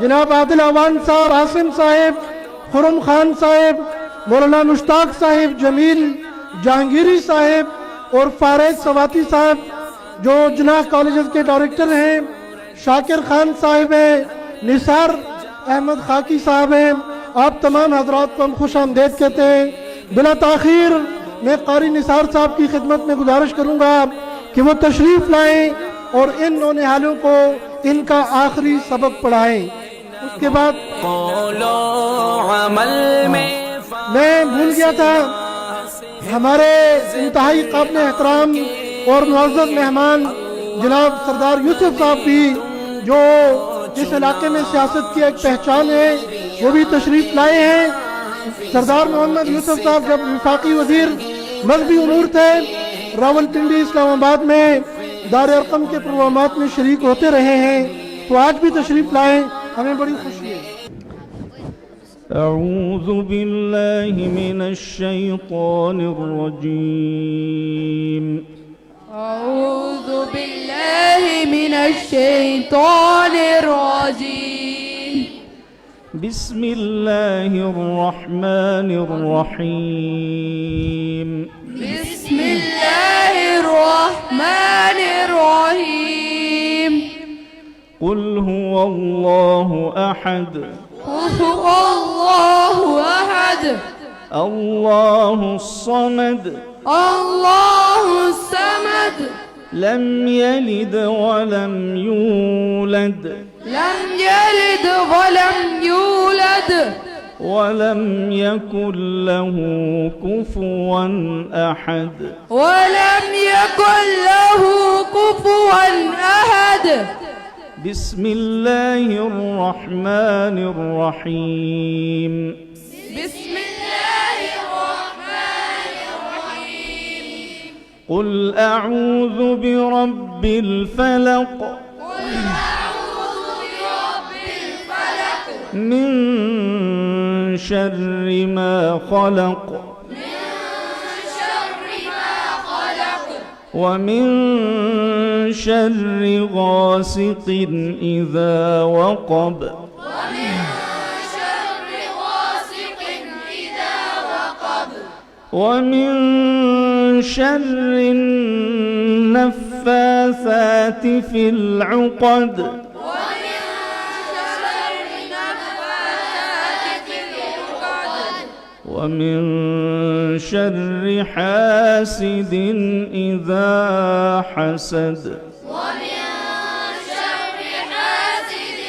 जनाब आदिल अवान साहब, आसिम साहिब, खुरम खान साहिब, मौलाना मुश्ताक साहिब, जमील जहांगीरी साहिब और फारेज सवाती साहब जो जिला कॉलेज के डायरेक्टर हैं, शाकिर खान साहिब हैं, निसार अहमद खाकी साहब हैं। आप तमाम हजरात को हम खुश आमदेद कहते हैं। बिला ताखीर मैं कारी निसार साहब की खिदमत में गुजारिश करूँगा कि वो तशरीफ़ लाएँ और इन नौनिहालों को इनका आखिरी सबक पढ़ाएँ। उसके बाद मैं भूल गया था, हमारे इंतहाई काबिल एहतराम और मुअज़्ज़ज़ मेहमान जनाब सरदार यूसुफ साहब भी जो इस इलाके में सियासत की एक पहचान है, वो भी तशरीफ़ लाए हैं। सरदार मोहम्मद यूसुफ साहब जब वफाकी वजीर मजहबी उमूर थे, रावलपिंडी इस्लामाबाद में दार अरकम के प्रोग्रामात में शरीक होते रहे हैं, तो आज भी तशरीफ़ लाए, हमें बड़ी खुशी है। أعوذ بالله من الشيطان الرجيم أعوذ بالله من الشيطان الرجيم بسم الله الرحمن الرحيم بسم الله الرحمن الرحيم قل هو الله أحد قل هو الله أحد الله الصمد الله الصمد لم يلد ولم يولد لم يلد ولم يولد ولم يكن له كفوا أحد ولم يكن له كفوا أحد بسم الله الرحمن الرحيم بسم الله الرحمن الرحيم قل أعوذ برب الفلق قل أعوذ برب الفلق من شر ما خلق من شر ما خلق ومن شر غاسق إذا وقب ومن شر غاسق إذا وقب ومن شر النفاثات في العقد ومن شر النفاثات في العقد ومن شر حاسد إذا حسد ومن شر حاسد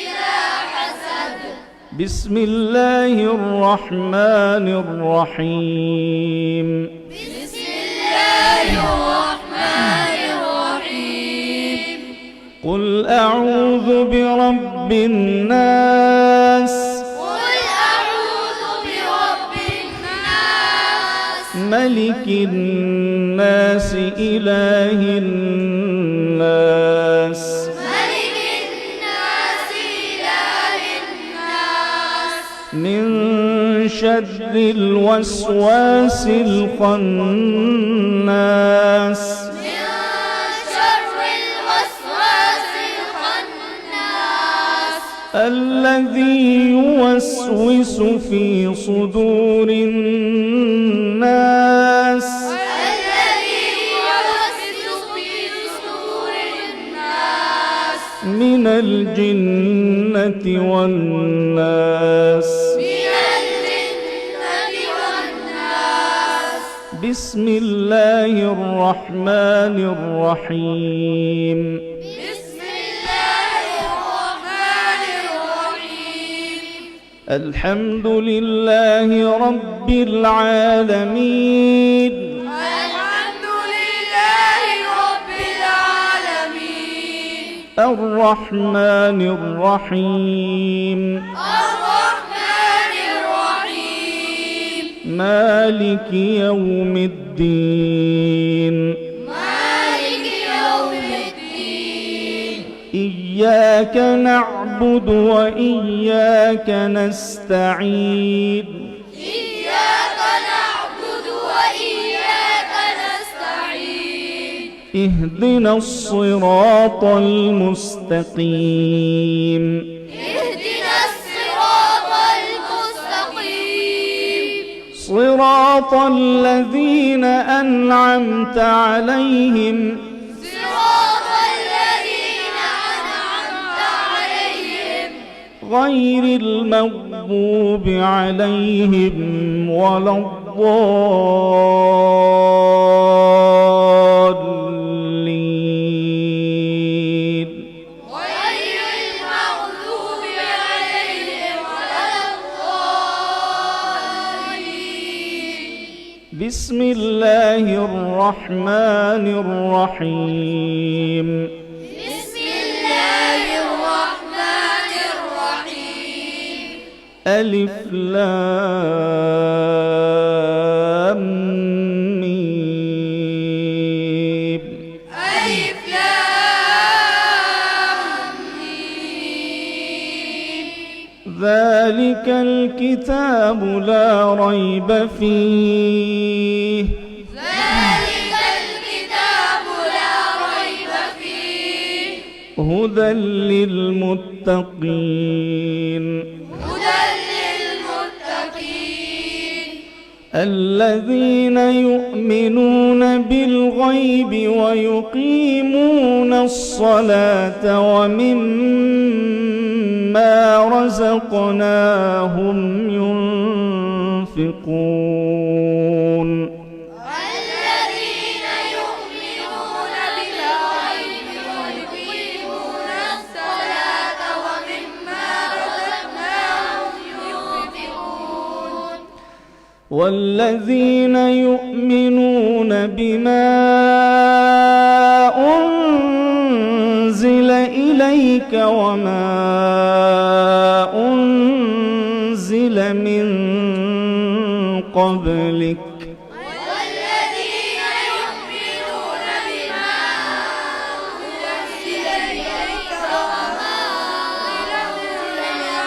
إذا حسد بسم الله الرحمن الرحيم بسم الله الرحمن الرحيم قل أعوذ برب الناس قل أعوذ برب الناس ملك الناس إله الناس ملك الناس إله الناس من شر الوسواس الخناس من شر الوسواس الخناس الذي يوسوس في صدور الناس الذي يوسوس في صدور الناس من الجنة والناس من الجنة والناس بسم الله الرحمن الرحيم بسم الله الرحمن الرحيم الحمد لله رب العالمين الحمد لله رب العالمين الرحمن الرحيم الرحمن الرحيم مالك يوم الدين مالك يوم الدين إياك نعبد وإياك نستعين إياك نعبد وإياك نستعين اهدنا الصراط المستقيم صراط الذين أنعمت عليهم صراط الذين أنعمت عليهم غير المغضوب عليهم ولا الضالين غير المغضوب عليهم ولا الضالين. بسم الله الرحمن الرحيم بسم الله الرحمن الرحيم. ألف لام ميم ألف لام ميم. ذلك الكتاب لا ريب فيه ذلك الكتاب لا ريب فيه هدى للمتقين هدى للمتقين الذين يؤمنون بالغيب ويقيمون الصلاة ومما رزقناهم ينفقون الذين يؤمنون بالغيب ويقيمون الصلاة ومما رزقناهم ينفقون والذين يؤمنون بما أنزل إليك وما أنزل من قبلك والذين يؤمنون بما أنزل إليك وما أنزل من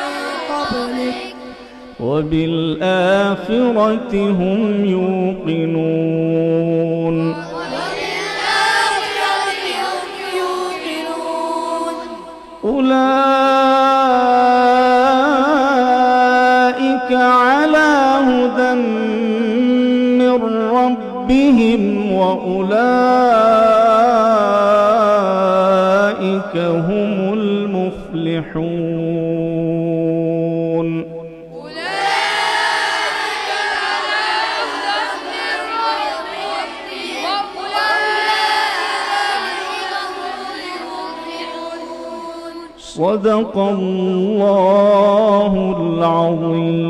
قبلك وبالآخرة هم يوقنون وبالآخرة هم يوقنون أولئك على هدى من ربهم وأولئك هم المفلحون أولئك على هدى من ربهم وأولئك هم المفلحون. صدق الله العظيم